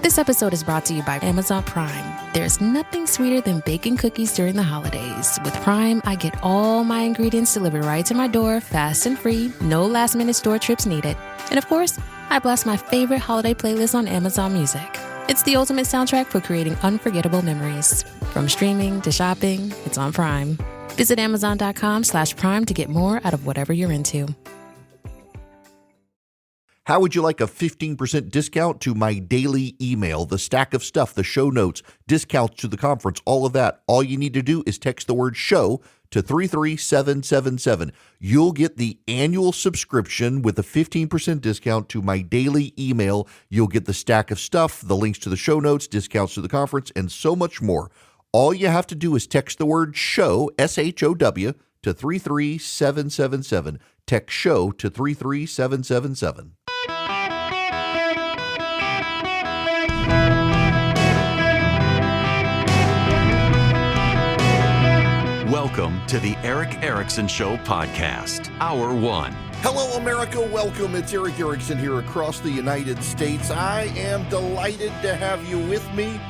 This episode is brought to you by Amazon Prime. There's nothing sweeter than baking cookies during the holidays. With Prime, I get all my ingredients delivered right to my door, fast and free, no last-minute store trips needed. And of course, I blast my favorite holiday playlist on Amazon Music. It's the ultimate soundtrack for creating unforgettable memories. From streaming to shopping, it's on Prime. Visit Amazon.com/Prime to get more out of whatever you're into. How would you like a 15% discount to my daily email, the stack of stuff, the show notes, discounts to the conference, all of that? All you need to do is text the word show to 33777. You'll get the annual subscription with a 15% discount to my daily email. You'll get the stack of stuff, the links to the show notes, discounts to the conference, and so much more. All you have to do is text the word show, SHOW, to 33777. Text show to 33777. Welcome to the Eric Erickson Show podcast, Hour 1. Hello, America. Welcome. It's Eric Erickson here across the United States. I am delighted to have you with me.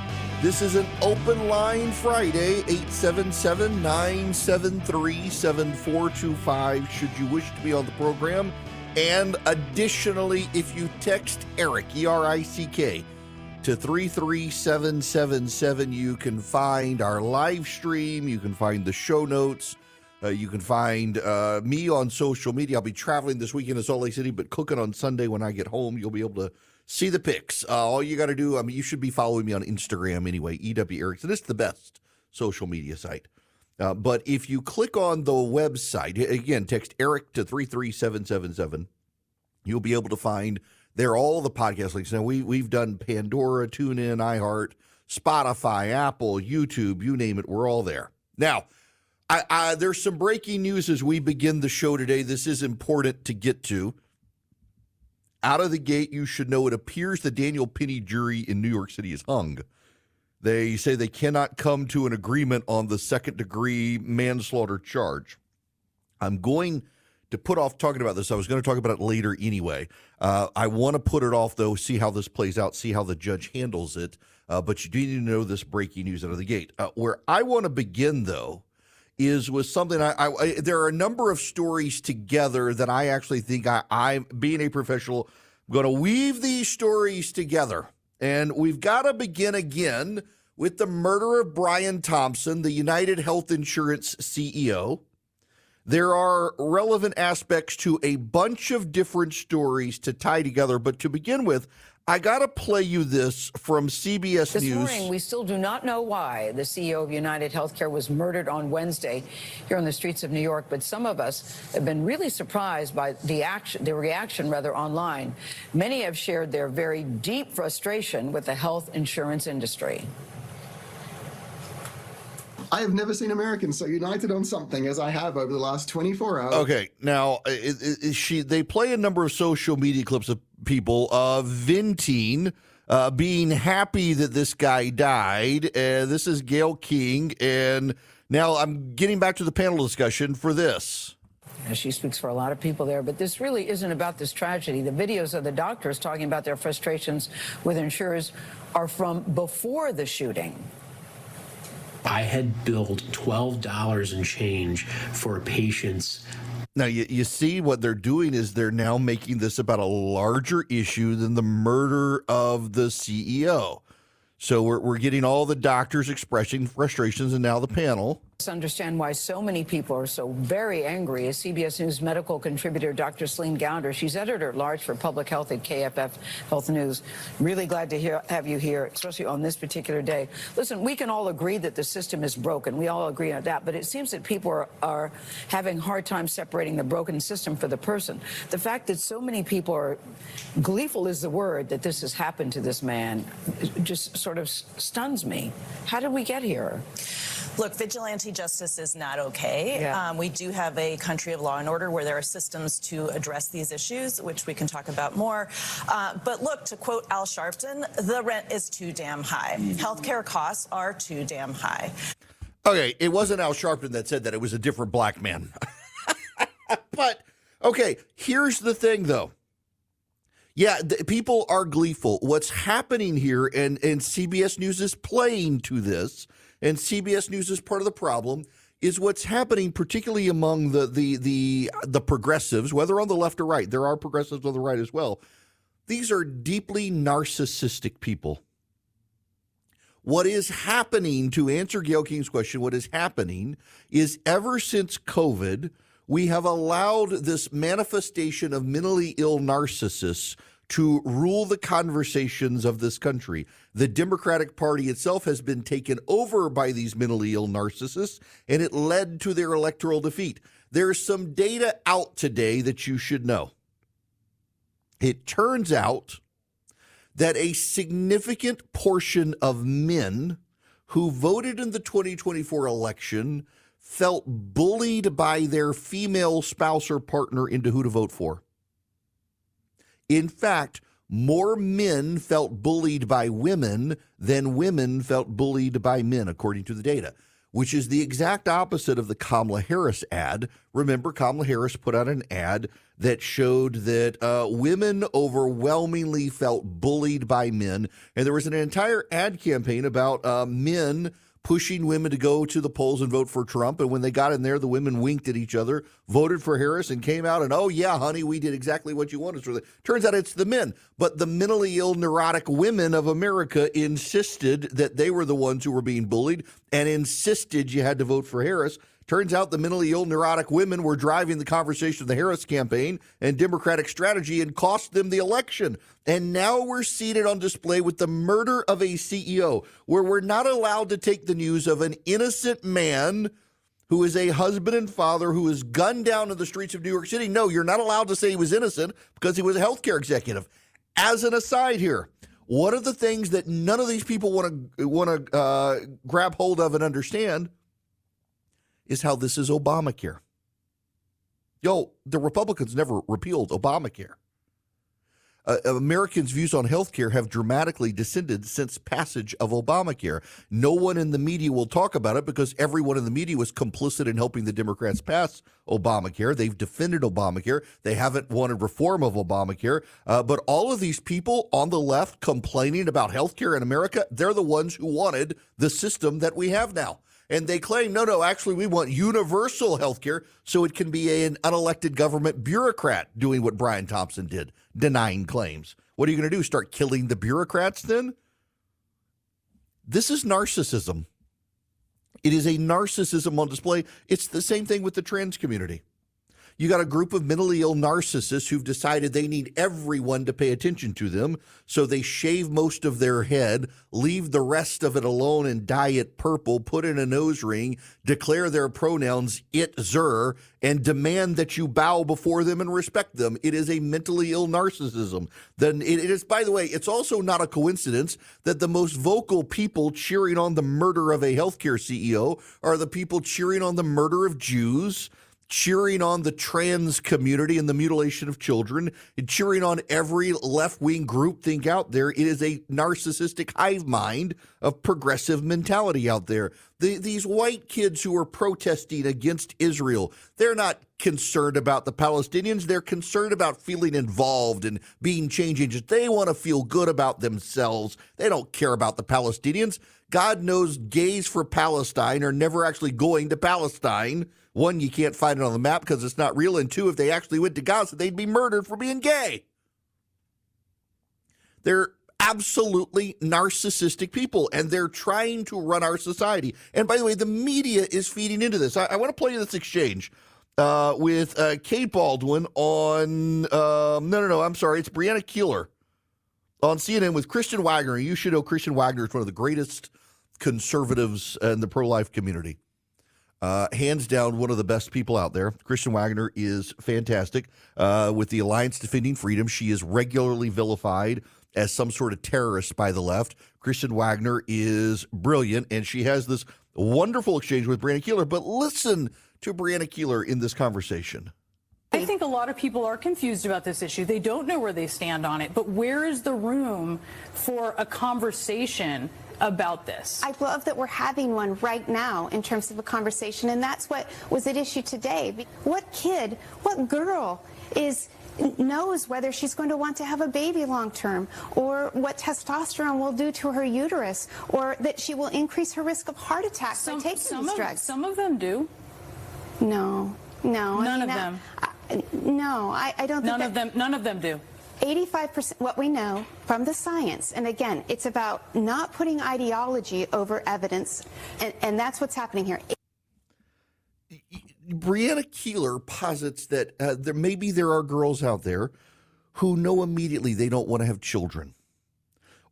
This is an open line Friday, 877-973-7425, should you wish to be on the program. And additionally, if you text Eric, E-R-I-C-K, to 33777, you can find our live stream, you can find the show notes, you can find me on social media. I'll be traveling this weekend to Salt Lake City, but cooking on Sunday when I get home. You'll be able to see the pics. All you got to do, you should be following me on Instagram anyway, EW Erickson. It's the best social media site. But if you click on the website, again, text Eric to 33777, you'll be able to find there all the podcast links. Now, we've done Pandora, TuneIn, iHeart, Spotify, Apple, YouTube, you name it, we're all there. Now, there's some breaking news as we begin the show today. This is important to get to. Out of the gate, you should know it appears the Daniel Penny jury in New York City is hung. They say they cannot come to an agreement on the second-degree manslaughter charge. I'm going to put off talking about this. I was going to talk about it later anyway. I want to put it off, though, see how this plays out, see how the judge handles it. But you do need to know this breaking news out of the gate. Where I want to begin, though, is with something there are a number of stories together that I actually think I being a professional, I'm going to weave these stories together. And we've got to begin again with the murder of Brian Thompson, the United Health Insurance CEO. There are relevant aspects to a bunch of different stories to tie together. But to begin with, I got to play you this from CBS News. This morning, we still do not know why the CEO of United Healthcare was murdered on Wednesday here on the streets of New York. But some of us have been really surprised by the reaction online. Many have shared their very deep frustration with the health insurance industry. I have never seen Americans so united on something as I have over the last 24 hours. Okay, now, they play a number of social media clips of people venting, being happy that this guy died. This is Gayle King, and now I'm getting back to the panel discussion for this. She speaks for a lot of people there, but this really isn't about this tragedy. The videos of the doctors talking about their frustrations with insurers are from before the shooting. I had billed $12 and change for a patient's. Now, you see what they're doing is they're now making this about a larger issue than the murder of the CEO. So we're getting all the doctors expressing frustrations, and now the panel. Understand why so many people are so very angry is CBS News medical contributor Dr. Celine Gounder. She's editor-at-large for public health at KFF Health News. Really glad to have you here, especially on this particular day. Listen, we can all agree that the system is broken. We all agree on that. But it seems that people are having a hard time separating the broken system for the person. The fact that so many people are gleeful is the word that this has happened to this man just sort of stuns me. How did we get here? Look, vigilante justice is not okay. Yeah. We do have a country of law and order where there are systems to address these issues, which we can talk about more. But look, to quote Al Sharpton, the rent is too damn high. Healthcare costs are too damn high. Okay, it wasn't Al Sharpton that said that. It was a different black man. But, okay, here's the thing, though. Yeah, people are gleeful. What's happening here, and CBS News is playing to this, and CBS News is part of the problem, is what's happening, particularly among the progressives, whether on the left or right. There are progressives on the right as well. These are deeply narcissistic people. What is happening, to answer Gail King's question, what is happening is ever since COVID, we have allowed this manifestation of mentally ill narcissists to rule the conversations of this country. The Democratic Party itself has been taken over by these mentally ill narcissists, and it led to their electoral defeat. There's some data out today that you should know. It turns out that a significant portion of men who voted in the 2024 election felt bullied by their female spouse or partner into who to vote for. In fact, more men felt bullied by women than women felt bullied by men, according to the data, which is the exact opposite of the Kamala Harris ad. Remember, Kamala Harris put out an ad that showed that women overwhelmingly felt bullied by men. And there was an entire ad campaign about men pushing women to go to the polls and vote for Trump. And when they got in there, the women winked at each other, voted for Harris, and came out and, oh, yeah, honey, we did exactly what you wanted. So turns out it's the men. But the mentally ill, neurotic women of America insisted that they were the ones who were being bullied and insisted you had to vote for Harris. Turns out the mentally ill, neurotic women were driving the conversation of the Harris campaign and Democratic strategy and cost them the election. And now we're seated on display with the murder of a CEO, where we're not allowed to take the news of an innocent man who is a husband and father who is gunned down in the streets of New York City. No, you're not allowed to say he was innocent because he was a healthcare executive. As an aside here, one of the things that none of these people want to grab hold of and understand is how this is Obamacare. The Republicans never repealed Obamacare. Americans' views on health care have dramatically descended since passage of Obamacare. No one in the media will talk about it because everyone in the media was complicit in helping the Democrats pass Obamacare. They've defended Obamacare. They haven't wanted reform of Obamacare. But all of these people on the left complaining about health care in America, they're the ones who wanted the system that we have now. And they claim, no, actually, we want universal health care so it can be an unelected government bureaucrat doing what Brian Thompson did, denying claims. What are you going to do, start killing the bureaucrats then? This is narcissism. It is a narcissism on display. It's the same thing with the trans community. You got a group of mentally ill narcissists who've decided they need everyone to pay attention to them, so they shave most of their head, leave the rest of it alone and dye it purple, put in a nose ring, declare their pronouns it, zer, and demand that you bow before them and respect them. It is a mentally ill narcissism. Then it is, by the way, it's also not a coincidence that the most vocal people cheering on the murder of a healthcare CEO are the people cheering on the murder of Jews, cheering on the trans community and the mutilation of children, and cheering on every left-wing groupthink out there. It is a narcissistic hive mind of progressive mentality out there. These white kids who are protesting against Israel, they're not concerned about the Palestinians. They're concerned about feeling involved and being change agents. They want to feel good about themselves. They don't care about the Palestinians. God knows gays for Palestine are never actually going to Palestine. One, you can't find it on the map because it's not real. And two, if they actually went to Gaza, they'd be murdered for being gay. They're absolutely narcissistic people, and they're trying to run our society. And by the way, the media is feeding into this. I want to play this exchange with Kate Baldwin on, it's Brianna Keeler on CNN with Christian Wagner. You should know Christian Wagner is one of the greatest conservatives in the pro-life community. Hands down, one of the best people out there. Christian Wagner is fantastic. With the Alliance Defending Freedom, she is regularly vilified as some sort of terrorist by the left. Christian Wagner is brilliant, and she has this wonderful exchange with Brianna Keeler. But listen to Brianna Keeler in this conversation. I think a lot of people are confused about this issue. They don't know where they stand on it. But where is the room for a conversation about this? I love that we're having one right now in terms of a conversation, and that's what was at issue today. What kid, what girl is knows whether she's going to want to have a baby long term, or what testosterone will do to her uterus, or that she will increase her risk of heart attack by taking these drugs. Some of them do. No. None of them. No, I don't think None of them do. 85%, what we know from the science, and again, it's about not putting ideology over evidence, and that's what's happening here. Brianna Keeler posits that there are girls out there who know immediately they don't want to have children,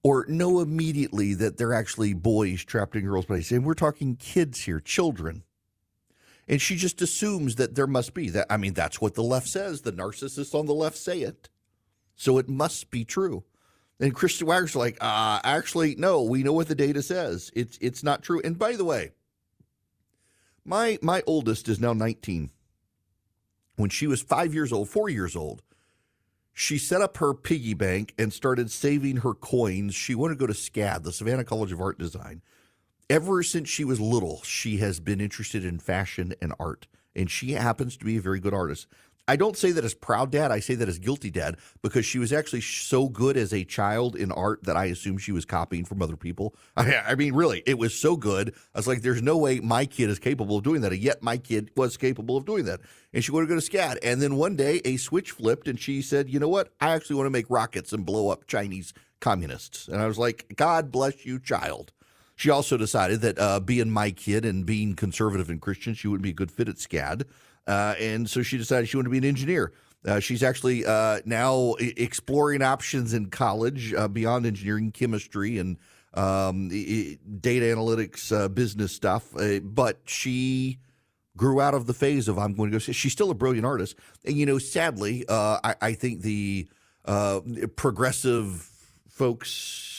or know immediately that they're actually boys trapped in girls' bodies. And we're talking kids here, children. And she just assumes that there must be that. I mean, that's what the left says. The narcissists on the left say it. So it must be true. And Kristen Wagner's like, actually, no, we know what the data says. It's not true. And by the way, my oldest is now 19. When she was 4 years old, she set up her piggy bank and started saving her coins. She wanted to go to SCAD, the Savannah College of Art Design. Ever since she was little, she has been interested in fashion and art, and she happens to be a very good artist. I don't say that as proud dad. I say that as guilty dad, because she was actually so good as a child in art that I assumed she was copying from other people. I mean, really, it was so good. I was like, there's no way my kid is capable of doing that. And yet my kid was capable of doing that. And she wanted to go to SCAD. And then one day a switch flipped and she said, you know what? I actually want to make rockets and blow up Chinese communists. And I was like, God bless you, child. She also decided that being my kid and being conservative and Christian, she wouldn't be a good fit at SCAD. And so she decided she wanted to be an engineer. She's actually now exploring options in college beyond engineering, chemistry, and data analytics, business stuff. But she grew out of the phase of I'm going to go. She's still a brilliant artist. And, sadly, I think the progressive folks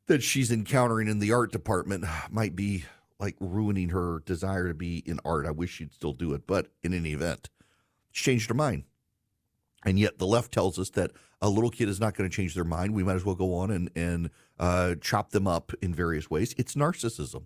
that she's encountering in the art department might be like ruining her desire to be in art. I wish she'd still do it, but in any event, she changed her mind. And yet the left tells us that a little kid is not going to change their mind. We might as well go on and chop them up in various ways. It's narcissism.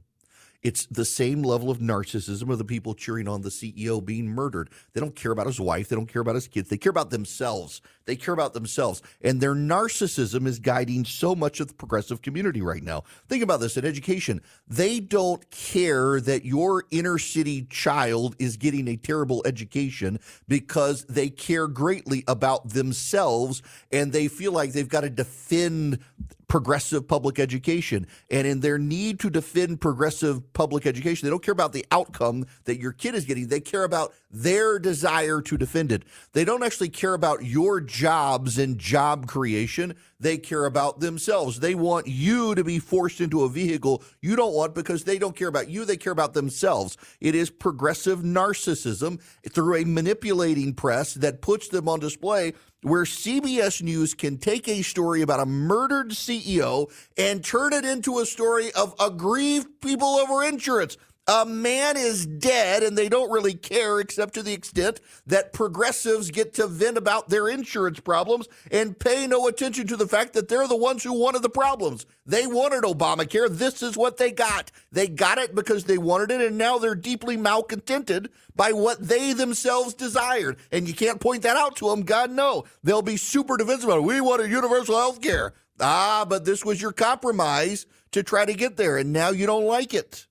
It's the same level of narcissism of the people cheering on the CEO being murdered. They don't care about his wife. They don't care about his kids. They care about themselves. They care about themselves. And their narcissism is guiding so much of the progressive community right now. Think about this in education. They don't care that your inner city child is getting a terrible education because they care greatly about themselves and they feel like they've got to defend progressive public education. And in their need to defend progressive public education, they don't care about the outcome that your kid is getting. They care about their desire to defend it. They don't actually care about your jobs and job creation. They care about themselves. They want you to be forced into a vehicle you don't want because they don't care about you. They care about themselves. It is progressive narcissism through a manipulating press that puts them on display, where CBS News can take a story about a murdered CEO and turn it into a story of aggrieved people over insurance. A man is dead, and they don't really care except to the extent that progressives get to vent about their insurance problems and pay no attention to the fact that they're the ones who wanted the problems. They wanted Obamacare. This is what they got. They got it because they wanted it, and now they're deeply malcontented by what they themselves desired. And you can't point that out to them. God, no. They'll be super defensive about it. We wanted universal health care. But this was your compromise to try to get there, and now you don't like it.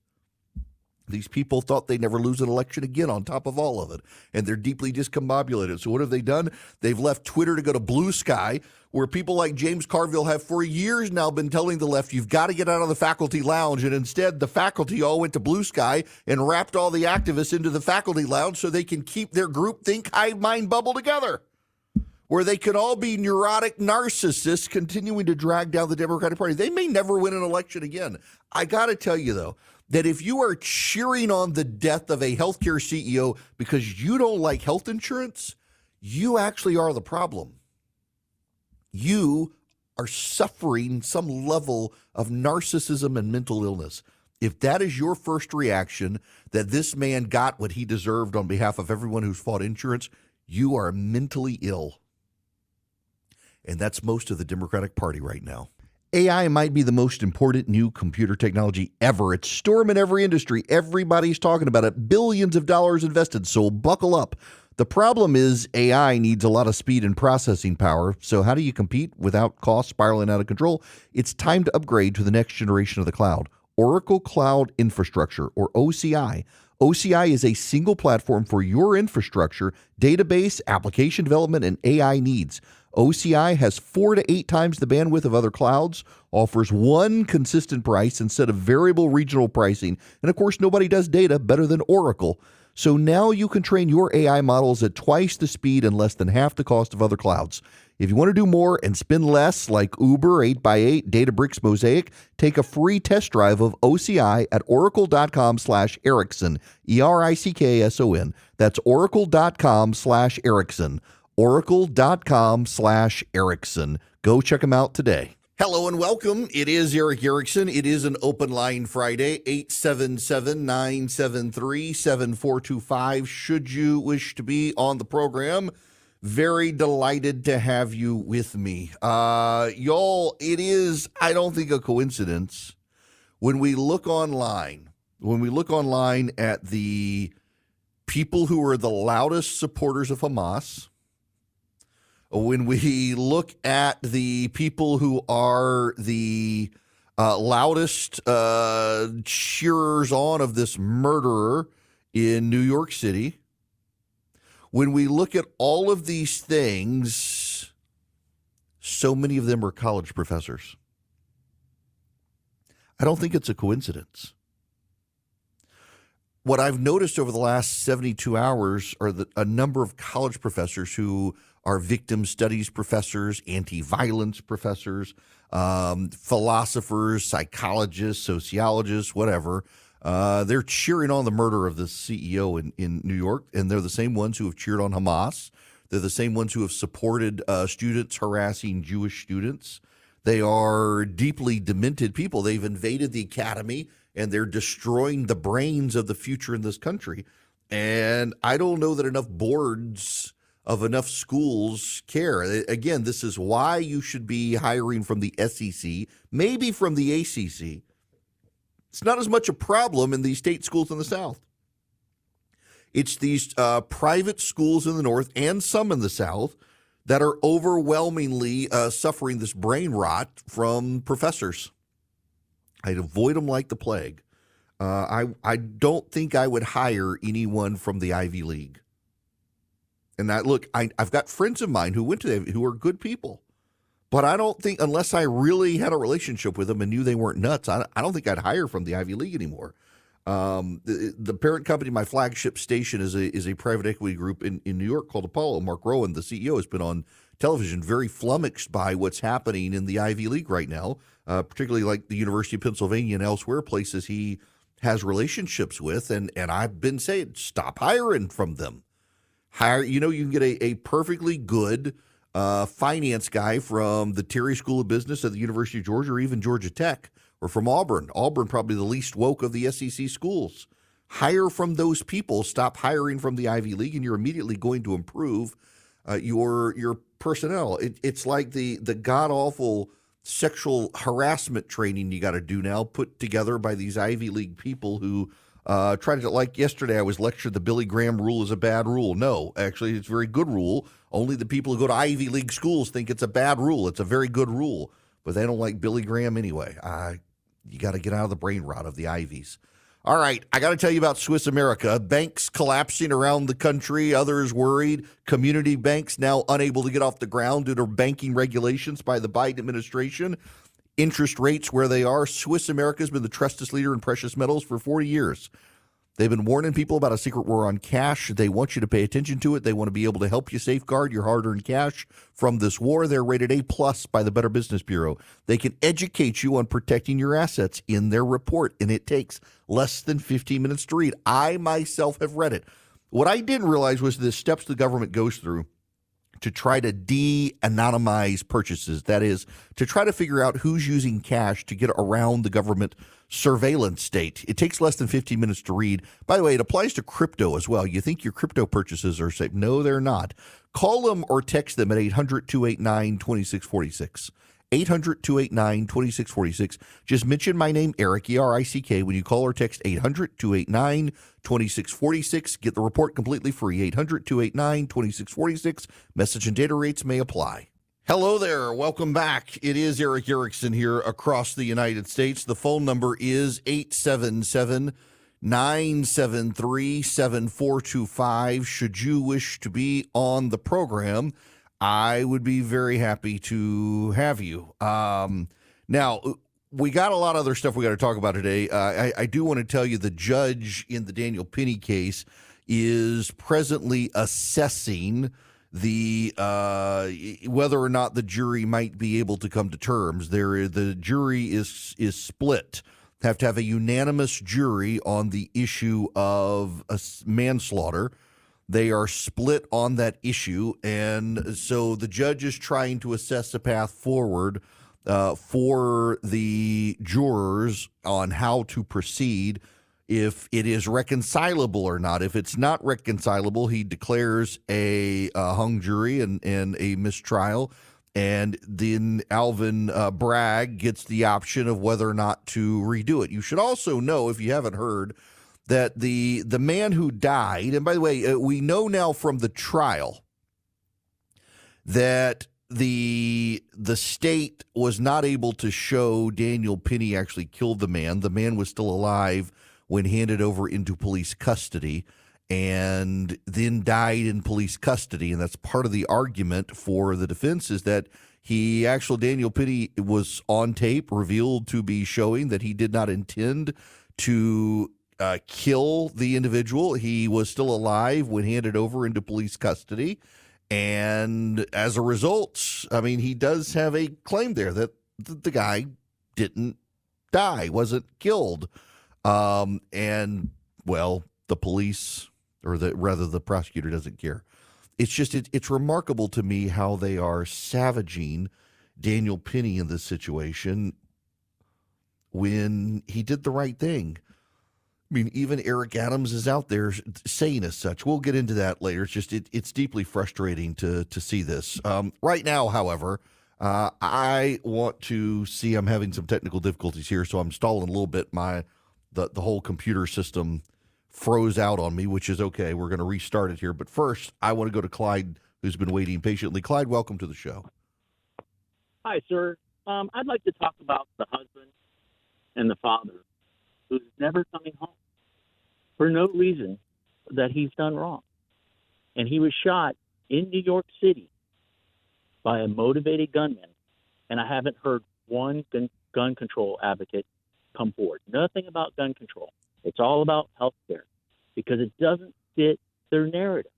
These people thought they'd never lose an election again on top of all of it, and they're deeply discombobulated. So what have they done? They've left Twitter to go to Blue Sky, where people like James Carville have for years now been telling the left, you've got to get out of the faculty lounge. And instead, the faculty all went to Blue Sky and wrapped all the activists into the faculty lounge so they can keep their groupthink hive mind bubble together, where they can all be neurotic narcissists continuing to drag down the Democratic Party. They may never win an election again. I got to tell you, though, that if you are cheering on the death of a healthcare CEO because you don't like health insurance, you actually are the problem. You are suffering some level of narcissism and mental illness. If that is your first reaction, that this man got what he deserved on behalf of everyone who's fought insurance, you are mentally ill. And that's most of the Democratic Party right now. AI might be the most important new computer technology ever. It's storming every industry. Everybody's talking about it. Billions of dollars invested. So buckle up. The problem is AI needs a lot of speed and processing power. So how do you compete without costs spiraling out of control? It's time to upgrade to the next generation of the cloud. Oracle Cloud Infrastructure, or OCI. OCI is a single platform for your infrastructure, database, application development, and AI needs. OCI has 4 to 8 times the bandwidth of other clouds, offers one consistent price instead of variable regional pricing, and of course, nobody does data better than Oracle. So now you can train your AI models at twice the speed and less than half the cost of other clouds. If you want to do more and spend less, like Uber, 8x8, Databricks, Mosaic, take a free test drive of OCI at oracle.com/Erickson, ERICKSON. That's oracle.com/Erickson, oracle.com/Erickson. Go check them out today. Hello and welcome. It is Eric Erickson. It is an open line Friday, 877-973-7425. Should you wish to be on the program, very delighted to have you with me. Y'all, it is, I don't think, a coincidence when we look online at the people who are the loudest supporters of Hamas, when we look at the people who are the loudest cheerers on of this murderer in New York City, when we look at all of these things, so many of them are college professors. I don't think it's a coincidence. What I've noticed over the last 72 hours are a number of college professors who are victim studies professors, anti-violence professors, philosophers, psychologists, sociologists, whatever. They're cheering on the murder of the CEO in New York, and they're the same ones who have cheered on Hamas. They're the same ones who have supported students harassing Jewish students. They are deeply demented people. They've invaded the academy, and they're destroying the brains of the future in this country. And I don't know that enough boards of enough schools care. Again, this is why you should be hiring from the SEC, maybe from the ACC. It's not as much a problem in these state schools in the South. It's these private schools in the North and some in the South that are overwhelmingly suffering this brain rot from professors. I'd avoid them like the plague. I don't think I would hire anyone from the Ivy League. And I've got friends of mine who went to them who are good people. But I don't think, unless I really had a relationship with them and knew they weren't nuts, I don't think I'd hire from the Ivy League anymore. The parent company, my flagship station, is a private equity group in New York called Apollo. Mark Rowan, the CEO, has been on television very flummoxed by what's happening in the Ivy League right now, particularly like the University of Pennsylvania and elsewhere, places he has relationships with. And I've been saying, stop hiring from them. You can get a perfectly good finance guy from the Terry School of Business at the University of Georgia, or even Georgia Tech, or from Auburn. Auburn, probably the least woke of the SEC schools. Hire from those people. Stop hiring from the Ivy League, and you're immediately going to improve your personnel. It's like the god-awful sexual harassment training you got to do now, put together by these Ivy League people who try to, like yesterday, I was lectured the Billy Graham rule is a bad rule. No, actually, it's a very good rule. Only the people who go to Ivy League schools think it's a bad rule. It's a very good rule, but they don't like Billy Graham anyway. You got to get out of the brain rot of the Ivies. All right, I got to tell you about Swiss America. Banks collapsing around the country, others worried. Community banks now unable to get off the ground due to banking regulations by the Biden administration. Interest rates where they are. Swiss America has been the trusted leader in precious metals for 40 years. They've been warning people about a secret war on cash. They want you to pay attention to it. They want to be able to help you safeguard your hard-earned cash from this war. They're rated A+ by the Better Business Bureau. They can educate you on protecting your assets in their report, and it takes less than 15 minutes to read. I myself have read it. What I didn't realize was the steps the government goes through to try to de-anonymize purchases. That is, to try to figure out who's using cash to get around the government surveillance state. It takes less than 15 minutes to read. By the way, it applies to crypto as well. You think your crypto purchases are safe. No, they're not. Call them or text them at 800-289-2646. 800-289-2646. Just mention my name, Eric, E-R-I-C-K, when you call or text 800-289-2646. Get the report completely free, 800-289-2646. Message and data rates may apply. Hello there. Welcome back. It is Eric Erickson here across the United States. The phone number is 877-973-7425. Should you wish to be on the program, I would be very happy to have you. Now, we got a lot of other stuff we got to talk about today. I do want to tell you the judge in the Daniel Penny case is presently assessing the whether or not the jury might be able to come to terms. The jury is split. Have to have a unanimous jury on the issue of manslaughter. They are split on that issue, and so the judge is trying to assess a path forward for the jurors on how to proceed, if it is reconcilable or not. If it's not reconcilable, he declares a hung jury and a mistrial, and then Alvin Bragg gets the option of whether or not to redo it. You should also know, if you haven't heard, that the man who died, and by the way, we know now from the trial that the state was not able to show Daniel Penny actually killed the man. The man was still alive when handed over into police custody, and then died in police custody. And that's part of the argument for the defense, is that Daniel Penny was on tape, revealed to be showing that he did not intend to kill the individual. He was still alive when handed over into police custody. And as a result, I mean, he does have a claim there that the guy didn't die, wasn't killed. And, well, the police, or the prosecutor, doesn't care. It's just, it's remarkable to me how they are savaging Daniel Penny in this situation when he did the right thing. I mean, even Eric Adams is out there saying as such. We'll get into that later. It's just, it's deeply frustrating to see this. Right now, however, I want to see, I'm having some technical difficulties here, so I'm stalling a little bit. The whole computer system froze out on me, which is okay. We're going to restart it here. But first, I want to go to Clyde, who's been waiting patiently. Clyde, welcome to the show. Hi, sir. I'd like to talk about the husband and the father who's never coming home for no reason that he's done wrong. And he was shot in New York City by a motivated gunman, and I haven't heard one gun control advocate come forward. Nothing about gun control. It's all about health care, because it doesn't fit their narrative.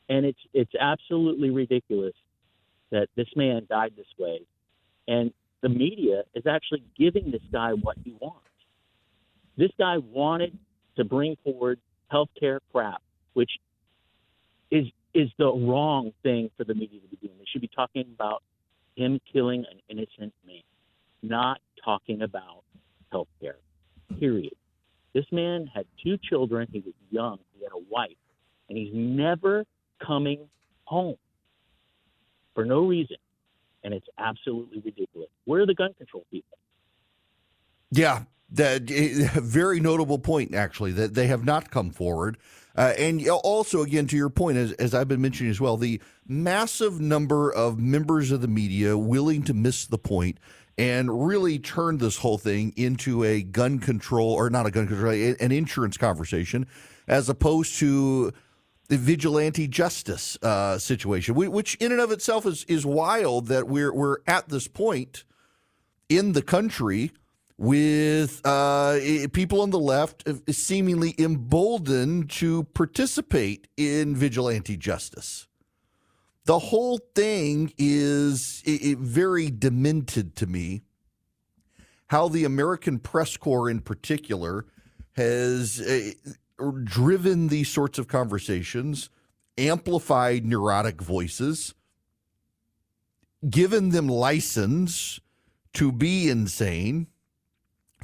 And it's absolutely ridiculous that this man died this way. And the media is actually giving this guy what he wants. This guy wanted to bring forward health care crap, which is the wrong thing for the media to be doing. They should be talking about him killing an innocent man, not talking about health care, period. This man had 2 children. He was young. He had a wife. And he's never coming home for no reason. And it's absolutely ridiculous. Where are the gun control people? Yeah, that very notable point, actually, that they have not come forward. And also, again, to your point, as I've been mentioning as well, the massive number of members of the media willing to miss the point and really turn this whole thing into a gun control, or not a gun control, an insurance conversation, as opposed to the vigilante justice situation, which in and of itself is wild that we're at this point in the country with people on the left seemingly emboldened to participate in vigilante justice. The whole thing is very demented to me, how the American press corps in particular has driven these sorts of conversations, amplified neurotic voices, given them license to be insane,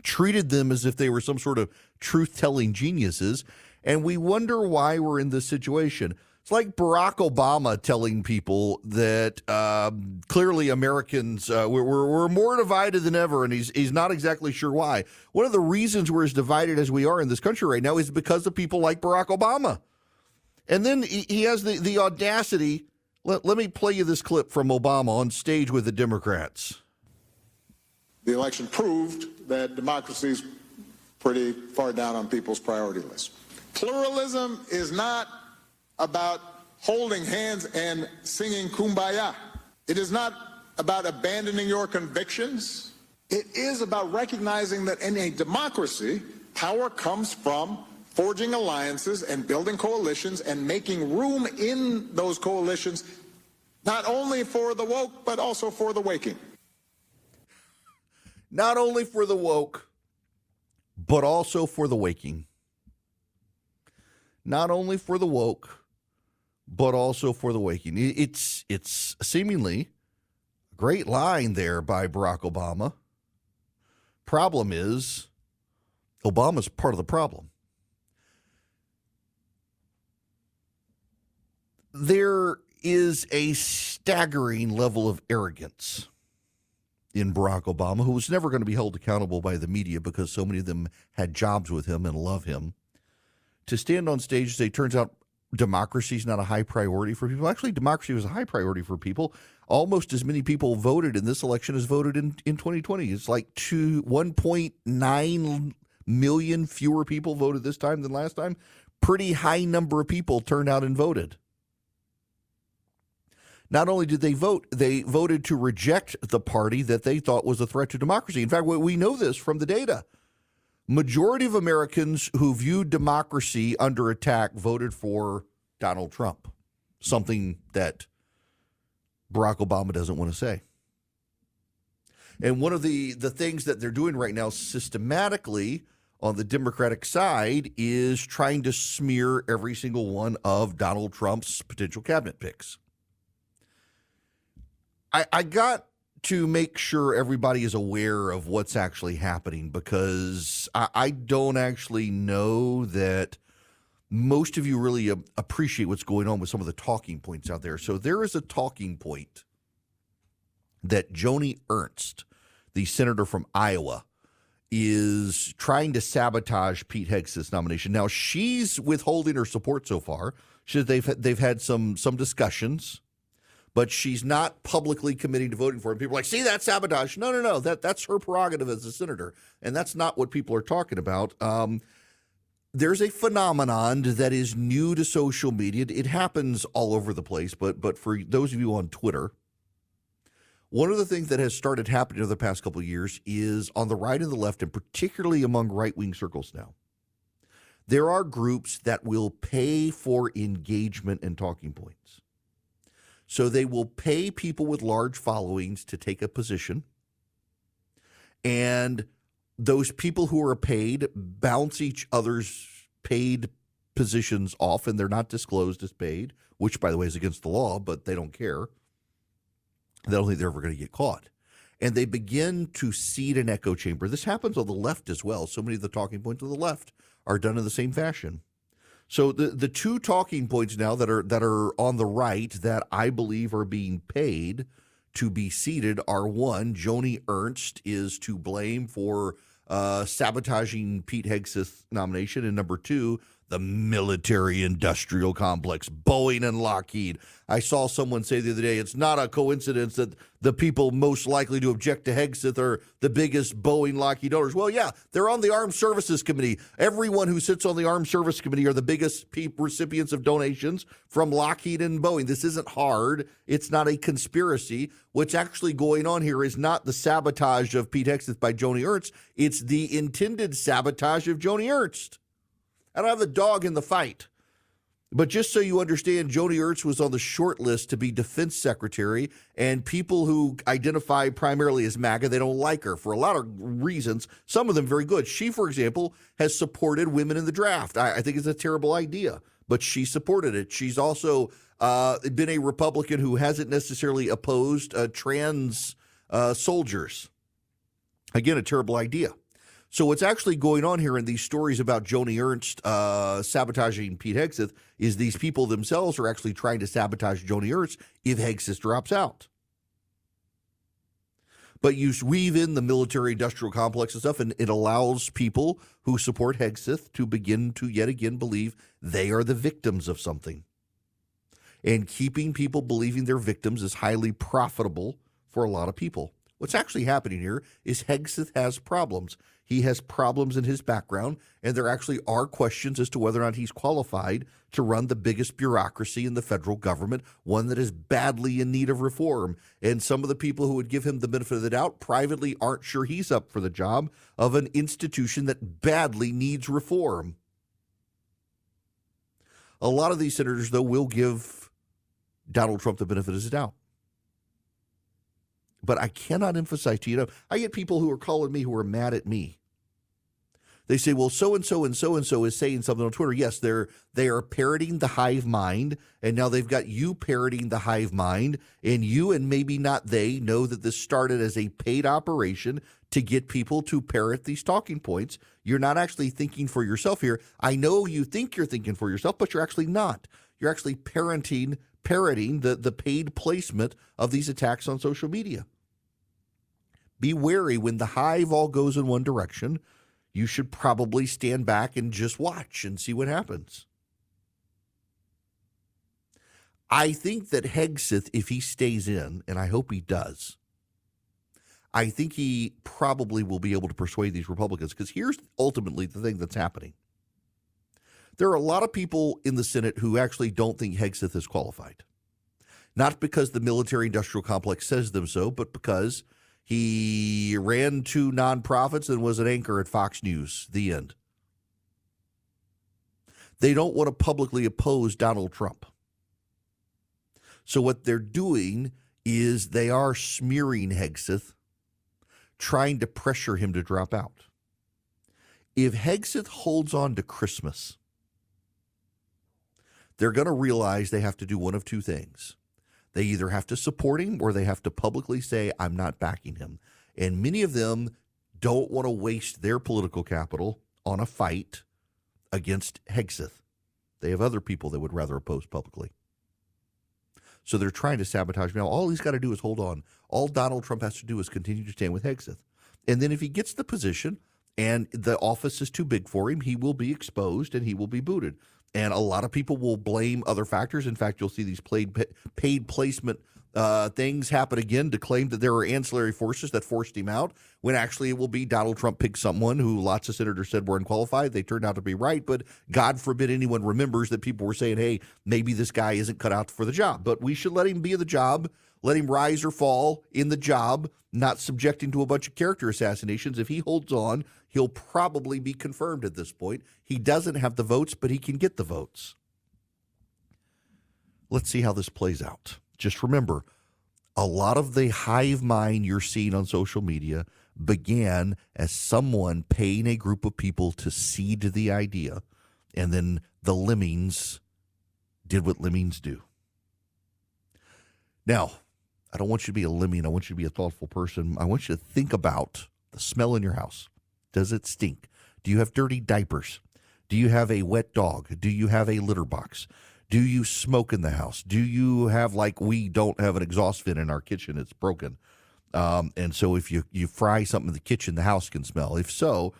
treated them as if they were some sort of truth-telling geniuses, and we wonder why we're in this situation. It's like Barack Obama telling people that clearly Americans, we're more divided than ever, and he's not exactly sure why. One of the reasons we're as divided as we are in this country right now is because of people like Barack Obama. And then he has the audacity. Let me play you this clip from Obama on stage with the Democrats. The election proved that democracy is pretty far down on people's priority list. Pluralism is not about holding hands and singing Kumbaya. It is not about abandoning your convictions. It is about recognizing that in a democracy, power comes from forging alliances and building coalitions and making room in those coalitions, not only for the woke, but also for the waking. Not only for the woke, but also for the waking. Not only for the woke, but also for the waking. It's seemingly a great line there by Barack Obama. Problem is, Obama's part of the problem. There is a staggering level of arrogance in Barack Obama, who was never going to be held accountable by the media because so many of them had jobs with him and love him, to stand on stage and say, turns out democracy is not a high priority for people. Actually, democracy was a high priority for people. Almost as many people voted in this election as voted in 2020. It's like 1.9 million fewer people voted this time than last time. Pretty high number of people turned out and voted. Not only did they vote, they voted to reject the party that they thought was a threat to democracy. In fact, we know this from the data. Majority of Americans who viewed democracy under attack voted for Donald Trump, something that Barack Obama doesn't want to say. And one of the things that they're doing right now systematically on the Democratic side is trying to smear every single one of Donald Trump's potential cabinet picks. I got to make sure everybody is aware of what's actually happening, because I don't actually know that most of you really appreciate what's going on with some of the talking points out there. So there is a talking point that Joni Ernst, the senator from Iowa, is trying to sabotage Pete Hegseth's nomination. Now, she's withholding her support so far. They've had some discussions, but she's not publicly committing to voting for him. People are like, see, that's sabotage. No. That's her prerogative as a senator, and that's not what people are talking about. There's a phenomenon that is new to social media. It happens all over the place, but for those of you on Twitter, one of the things that has started happening over the past couple of years is on the right and the left, and particularly among right-wing circles now, there are groups that will pay for engagement and talking points. So they will pay people with large followings to take a position, and those people who are paid bounce each other's paid positions off, and they're not disclosed as paid, which, by the way, is against the law, but they don't care. They don't think they're ever going to get caught. And they begin to seed an echo chamber. This happens on the left as well. So many of the talking points on the left are done in the same fashion. So the two talking points now that are on the right that I believe are being paid to be seated are, one, Joni Ernst is to blame for sabotaging Pete Hegseth's nomination, and number two, the military-industrial complex, Boeing and Lockheed. I saw someone say the other day, it's not a coincidence that the people most likely to object to Hegseth are the biggest Boeing Lockheed owners. Well, yeah, they're on the Armed Services Committee. Everyone who sits on the Armed Services Committee are the biggest recipients of donations from Lockheed and Boeing. This isn't hard. It's not a conspiracy. What's actually going on here is not the sabotage of Pete Hegseth by Joni Ernst. It's the intended sabotage of Joni Ernst. I don't have the dog in the fight. But just so you understand, Joni Ernst was on the short list to be defense secretary, and people who identify primarily as MAGA, they don't like her for a lot of reasons, some of them very good. She, for example, has supported women in the draft. I think it's a terrible idea, but she supported it. She's also been a Republican who hasn't necessarily opposed trans soldiers. Again, a terrible idea. So what's actually going on here in these stories about Joni Ernst sabotaging Pete Hegseth is these people themselves are actually trying to sabotage Joni Ernst if Hegseth drops out. But you weave in the military-industrial complex and stuff, and it allows people who support Hegseth to begin to yet again believe they are the victims of something. And keeping people believing they're victims is highly profitable for a lot of people. What's actually happening here is Hegseth has problems. He has problems in his background, and there actually are questions as to whether or not he's qualified to run the biggest bureaucracy in the federal government, one that is badly in need of reform. And some of the people who would give him the benefit of the doubt privately aren't sure he's up for the job of an institution that badly needs reform. A lot of these senators, though, will give Donald Trump the benefit of the doubt. But I cannot emphasize to you, I get people who are calling me who are mad at me. They say, well, so-and-so and so-and-so is saying something on Twitter. Yes, they are parroting the hive mind, and now they've got you parroting the hive mind, and you and maybe not they know that this started as a paid operation to get people to parrot these talking points. You're not actually thinking for yourself here. I know you think you're thinking for yourself, but you're actually not. You're actually parroting the paid placement of these attacks on social media. Be wary when the hive all goes in one direction. You should probably stand back and just watch and see what happens. I think that Hegseth, if he stays in, and I hope he does, I think he probably will be able to persuade these Republicans, because here's ultimately the thing that's happening. There are a lot of people in the Senate who actually don't think Hegseth is qualified. Not because the military-industrial complex says them so, but because he ran 2 nonprofits and was an anchor at Fox News. The end. They don't want to publicly oppose Donald Trump. So what they're doing is they are smearing Hegseth, trying to pressure him to drop out. If Hegseth holds on to Christmas, they're going to realize they have to do one of 2 things. They either have to support him or they have to publicly say, I'm not backing him. And many of them don't want to waste their political capital on a fight against Hegseth. They have other people they would rather oppose publicly. So they're trying to sabotage him. Now, all he's got to do is hold on. All Donald Trump has to do is continue to stand with Hegseth. And then if he gets the position and the office is too big for him, he will be exposed and he will be booted. And a lot of people will blame other factors. In fact, you'll see these paid placement things happen again to claim that there are ancillary forces that forced him out, when actually it will be Donald Trump picked someone who lots of senators said were unqualified. They turned out to be right, but God forbid anyone remembers that people were saying, hey, maybe this guy isn't cut out for the job. But we should let him be in the job, let him rise or fall in the job, not subjecting to a bunch of character assassinations. If he holds on, he'll probably be confirmed at this point. He doesn't have the votes, but he can get the votes. Let's see how this plays out. Just remember, a lot of the hive mind you're seeing on social media began as someone paying a group of people to seed the idea, and then the lemmings did what lemmings do. Now, I don't want you to be a lemming. I want you to be a thoughtful person. I want you to think about the smell in your house. Does it stink? Do you have dirty diapers? Do you have a wet dog? Do you have a litter box? Do you smoke in the house? Do you have, like we don't have an exhaust fan in our kitchen, it's broken. And so if you fry something in the kitchen, the house can smell. If so,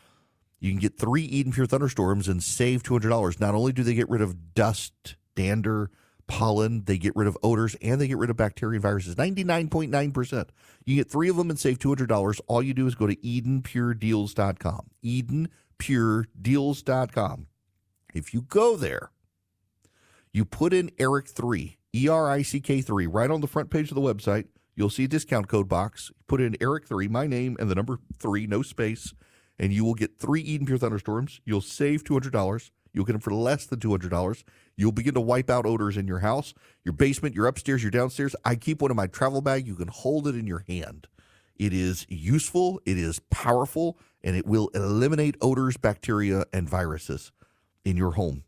you can get 3 Eden Pure Thunderstorms and save $200. Not only do they get rid of dust, dander, pollen, they get rid of odors, and they get rid of bacteria and viruses. 99.9%. You get 3 of them and save $200. All you do is go to EdenPureDeals.com. EdenPureDeals.com. If you go there, you put in ERIC3, ERICK3, right on the front page of the website. You'll see a discount code box. Put in ERIC3, my name, and the number 3, no space, and you will get 3 Eden Pure Thunderstorms. You'll save $200. You'll get them for less than $200. You'll begin to wipe out odors in your house, your basement, your upstairs, your downstairs. I keep one in my travel bag. You can hold it in your hand. It is useful, it is powerful, and it will eliminate odors, bacteria, and viruses in your home.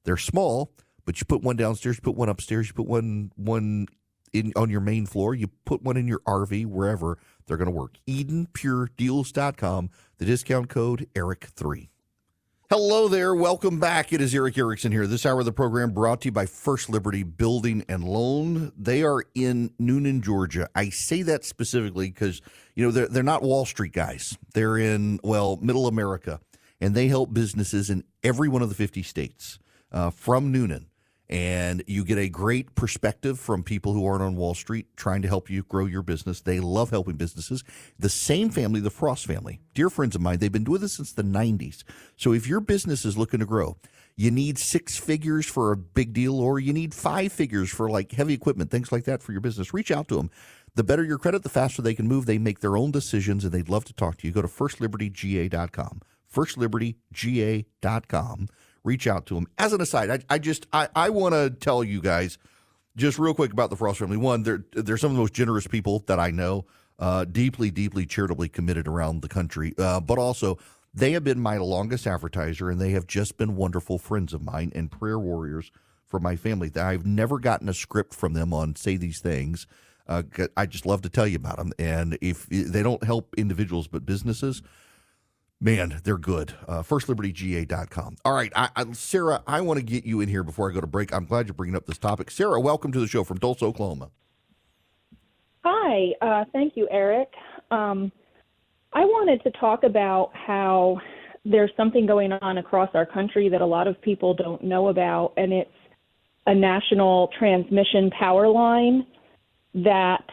They're small, but you put one downstairs, you put one upstairs, you put one in on your main floor, you put one in your RV, wherever, they're going to work. EdenPureDeals.com. The discount code ERIC3. Hello there. Welcome back. It is Eric Erickson here. This hour of the program brought to you by First Liberty Building and Loan. They are in Noonan, Georgia. I say that specifically because, they're not Wall Street guys. They're in, middle America. And they help businesses in every one of the 50 states from Noonan. And you get a great perspective from people who aren't on Wall Street trying to help you grow your business. They love helping businesses. The same family, the Frost family, dear friends of mine, they've been doing this since the 90s. So if your business is looking to grow, you need 6 figures for a big deal, or you need 5 figures for like heavy equipment, things like that for your business, reach out to them. The better your credit, the faster they can move. They make their own decisions, and they'd love to talk to you. Go to firstlibertyga.com, firstlibertyga.com. Reach out to them. As an aside, I want to tell you guys just real quick about the Frost family. One, they're some of the most generous people that I know, deeply, deeply charitably committed around the country. But also, they have been my longest advertiser, and they have just been wonderful friends of mine and prayer warriors for my family. I've never gotten a script from them on say these things. I just love to tell you about them. And if they don't help individuals but businesses, man, they're good. FirstLibertyGA.com. All right, Sarah, I want to get you in here before I go to break. I'm glad you're bringing up this topic. Sarah, welcome to the show from Tulsa, Oklahoma. Hi. Thank you, Eric. I wanted to talk about how there's something going on across our country that a lot of people don't know about, and it's a national transmission power line that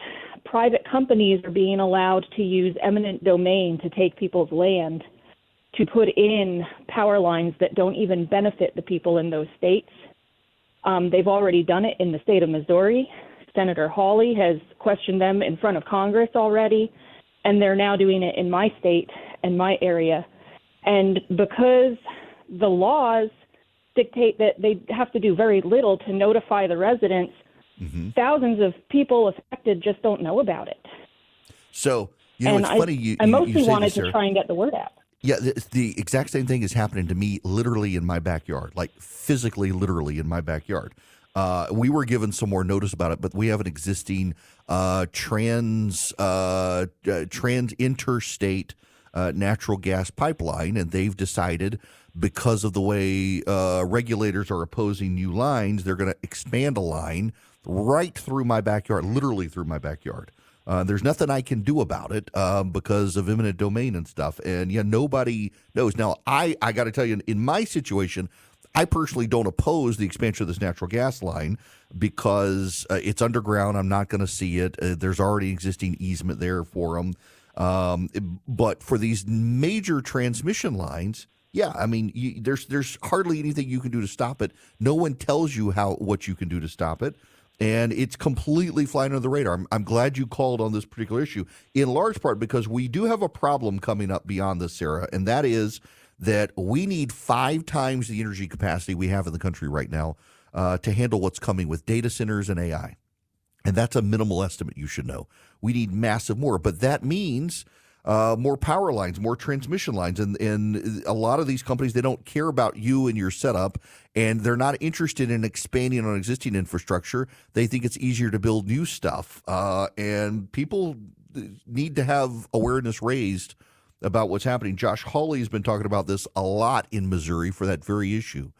private companies are being allowed to use eminent domain to take people's land to put in power lines that don't even benefit the people in those states. They've already done it in the state of Missouri. Senator Hawley has questioned them in front of Congress already, and they're now doing it in my state and my area. And because the laws dictate that they have to do very little to notify the residents, thousands of people affected just don't know about it. So, it's funny. I mostly wanted to try and get the word out. Yeah, the exact same thing is happening to me literally in my backyard, like physically, literally in my backyard. We were given some more notice about it, but we have an existing trans interstate natural gas pipeline, and they've decided because of the way regulators are opposing new lines, they're going to expand a line right through my backyard, literally through my backyard. There's nothing I can do about it because of eminent domain and stuff. And nobody knows. Now, I got to tell you, in my situation, I personally don't oppose the expansion of this natural gas line because it's underground. I'm not going to see it. There's already existing easement there for them. But for these major transmission lines, there's hardly anything you can do to stop it. No one tells you what you can do to stop it. And it's completely flying under the radar. I'm glad you called on this particular issue, in large part because we do have a problem coming up beyond this, Sarah, and that is that we need 5 times the energy capacity we have in the country right now to handle what's coming with data centers and AI. And that's a minimal estimate, you should know. We need massive more, but that means more power lines, more transmission lines. And a lot of these companies, they don't care about you and your setup, and they're not interested in expanding on existing infrastructure. They think it's easier to build new stuff. And people need to have awareness raised about what's happening. Josh Hawley has been talking about this a lot in Missouri for that very issue.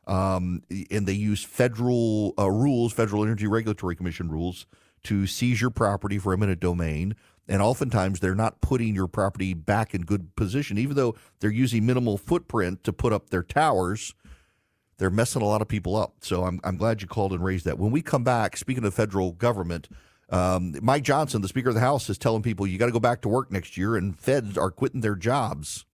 And they use federal rules, Federal Energy Regulatory Commission rules, to seize your property for eminent domain. And oftentimes they're not putting your property back in good position. Even though they're using minimal footprint to put up their towers, they're messing a lot of people up. So I'm glad you called and raised that. When we come back, speaking of federal government, Mike Johnson, the Speaker of the House, is telling people you got to go back to work next year, and feds are quitting their jobs.